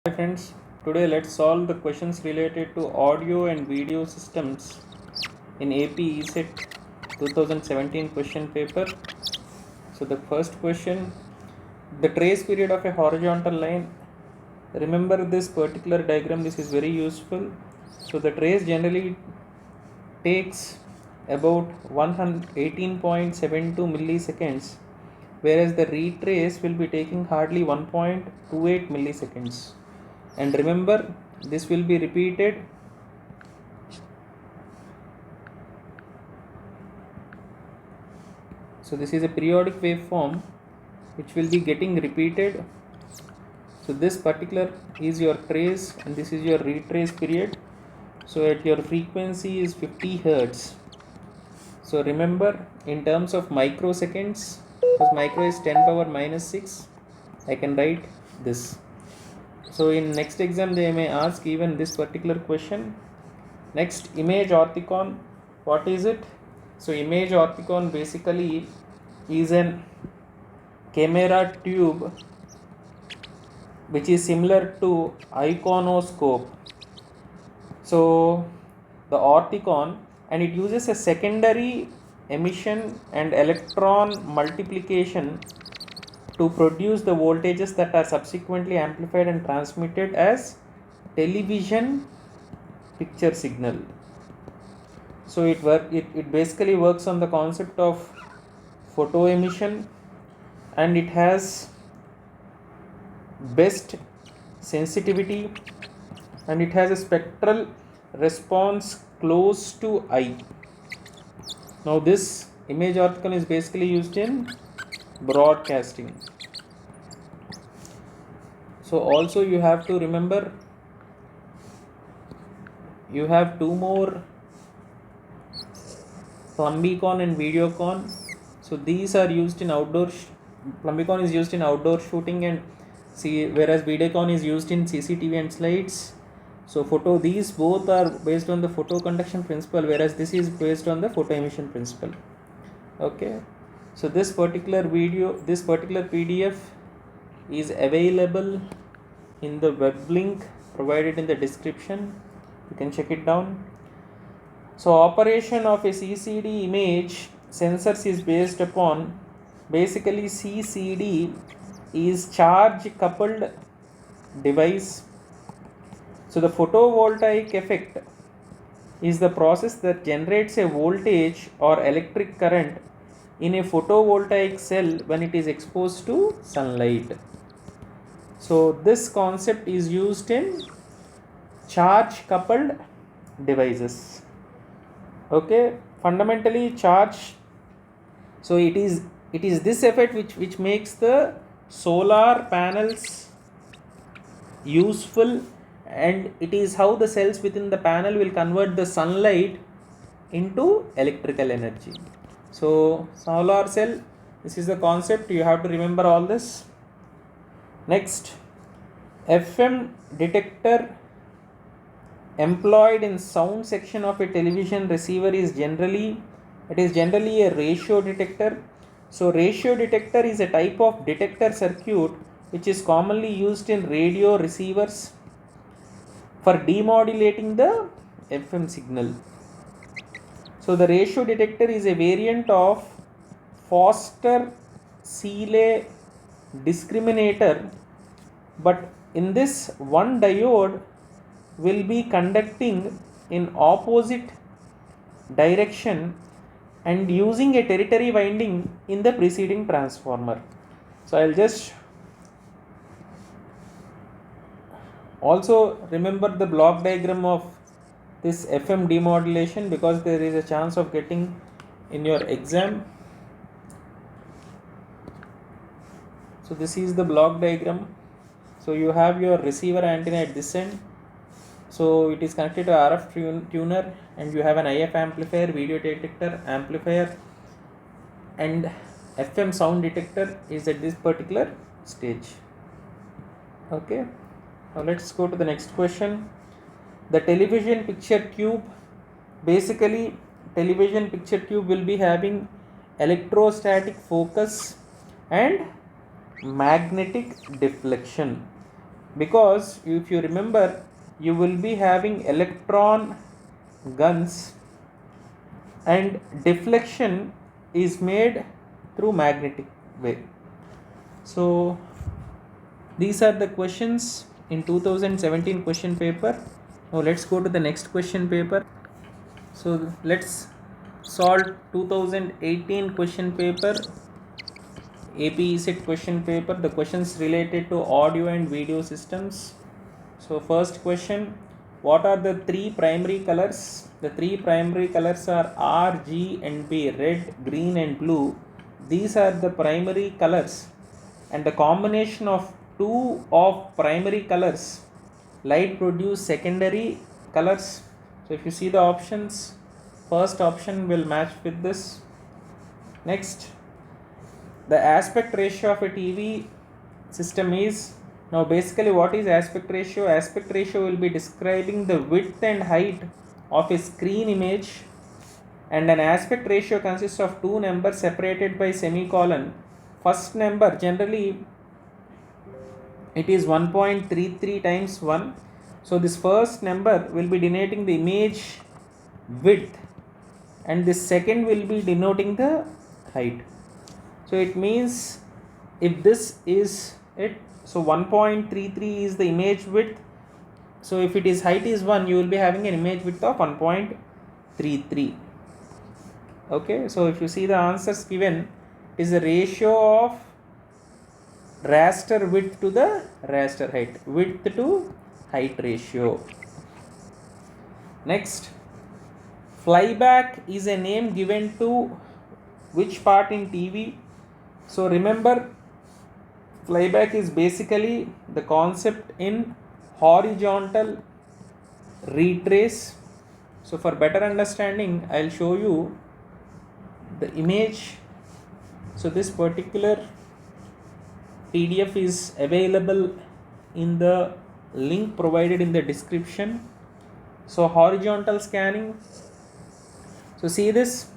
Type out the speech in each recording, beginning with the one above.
Hi friends, today let's solve the questions related to audio and video systems in AP ESET 2017 question paper. So the first question, the trace period of a horizontal line. Remember this particular diagram, this is very useful. So the trace generally takes about 118.72 milliseconds, whereas the retrace will be taking hardly 1.28 milliseconds. And remember, this will be repeated so this is a periodic waveform which will be getting repeated. So this particular is your trace and this is your retrace period. So at your frequency is 50 hertz. So remember, in terms of microseconds, because micro is 10 power minus 6, I can write this. So in next exam they may ask even this particular question. Next, image orthicon, what is it? So image orthicon basically is an camera tube which is similar to iconoscope. So the orthicon, and it uses a secondary emission and electron multiplication to produce the voltages that are subsequently amplified and transmitted as television picture signal. So it basically works on the concept of photo emission, and it has best sensitivity and it has a spectral response close to eye. Now this image orthicon is basically used in broadcasting. So also you have to remember, you have two more, Plumbicon and Videocon. So these are used in outdoor. Plumbicon is used in outdoor shooting, and whereas Videocon is used in CCTV and slides. So these both are based on the photo conduction principle, whereas this is based on the photo emission principle. Okay. So this particular PDF is available in the web link provided in the description. You can check it down. So operation of a CCD image sensors is based upon, basically CCD is charge coupled device. So the photovoltaic effect is the process that generates a voltage or electric current in a photovoltaic cell when it is exposed to sunlight. So this concept is used in charge coupled devices. Okay, fundamentally charge. So it is this effect which makes the solar panels useful, and it is how the cells within the panel will convert the sunlight into electrical energy. So solar cell, this is the concept, you have to remember all this. Next, FM detector employed in sound section of a television receiver is generally a ratio detector. So ratio detector is a type of detector circuit which is commonly used in radio receivers for demodulating the FM signal. So the ratio detector is a variant of Foster-Seeley discriminator, but in this one diode will be conducting in opposite direction and using a tertiary winding in the preceding transformer. So I'll just also remember the block diagram of this FM demodulation, because there is a chance of getting in your exam. So this is the block diagram. So you have your receiver antenna at this end. So it is connected to RF tuner, and you have an IF amplifier, video detector, amplifier, and FM sound detector is at this particular stage. Okay, now let's go to the next question. The television picture tube, basically television picture tube will be having electrostatic focus and magnetic deflection. because if you remember, you will be having electron guns and deflection is made through magnetic wave. So these are the questions in 2017 question paper. Now let's go to the next question paper. So let's solve 2018 question paper, AP ECET question paper, the questions related to audio and video systems. So first question, what are the three primary colors? The three primary colors are R, G and B, red, green and blue. These are the primary colors, and the combination of two of primary colors light produce secondary colors. So if you see the options, first option will match with this. Next, the aspect ratio of a TV system is, now basically what is aspect ratio? Aspect ratio will be describing the width and height of a screen image, and an aspect ratio consists of two numbers separated by semicolon. First number, generally it is 1.33 times 1. So this first number will be denoting the image width and this second will be denoting the height. So it means if this is it, so 1.33 is the image width. So if it is height is 1, you will be having an image width of 1.33. Okay, so if you see the answers given, is the ratio of raster width to the raster height, width to height ratio. Next, flyback is a name given to which part in TV? So remember, flyback is basically the concept in horizontal retrace. So for better understanding, I'll show you the image. So this particular PDF is available in the link provided in the description. So horizontal scanning. So see this.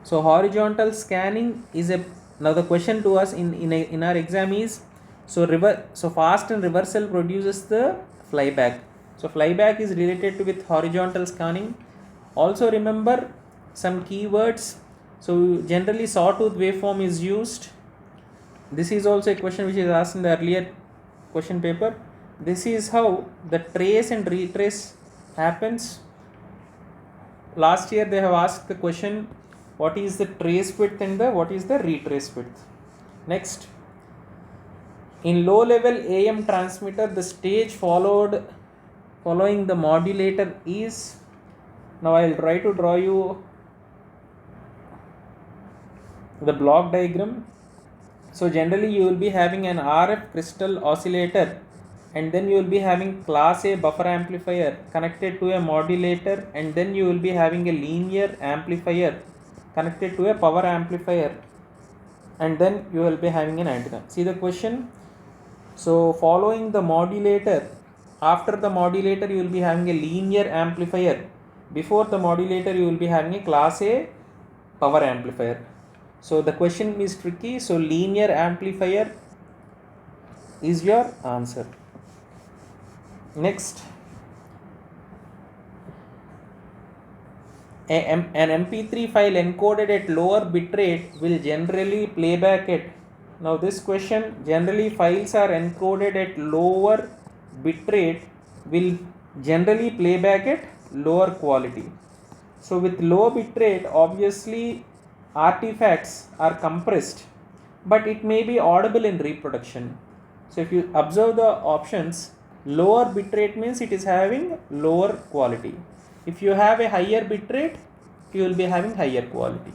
So horizontal scanning is a, now the question to us in our exam is, so fast and reversal produces the flyback. So flyback is related to with horizontal scanning. Also remember some keywords. So generally sawtooth waveform is used. This is also a question which is asked in the earlier question paper. This is how the trace and retrace happens. Last year they have asked the question, what is the trace width and what is the retrace width. Next, in low level AM transmitter, the stage following the modulator is, now I will try to draw you the block diagram. So generally you will be having an RF crystal oscillator, and then you will be having class A buffer amplifier connected to a modulator, and then you will be having a linear amplifier connected to a power amplifier, and then you will be having an antenna. See the question. So following the modulator, after the modulator you will be having a linear amplifier. Before the modulator you will be having a class A power amplifier. So the question is tricky. So linear amplifier is your answer. Next, an MP3 file encoded at lower bitrate will generally play back at, now this question, generally files are encoded at lower bitrate will generally play back at lower quality. So with low bitrate, obviously artifacts are compressed, but it may be audible in reproduction. So if you observe the options, lower bitrate means it is having lower quality. If you have a higher bitrate, you will be having higher quality.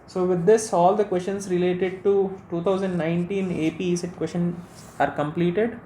So with this, all the questions related to 2019 AP ECET questions are completed.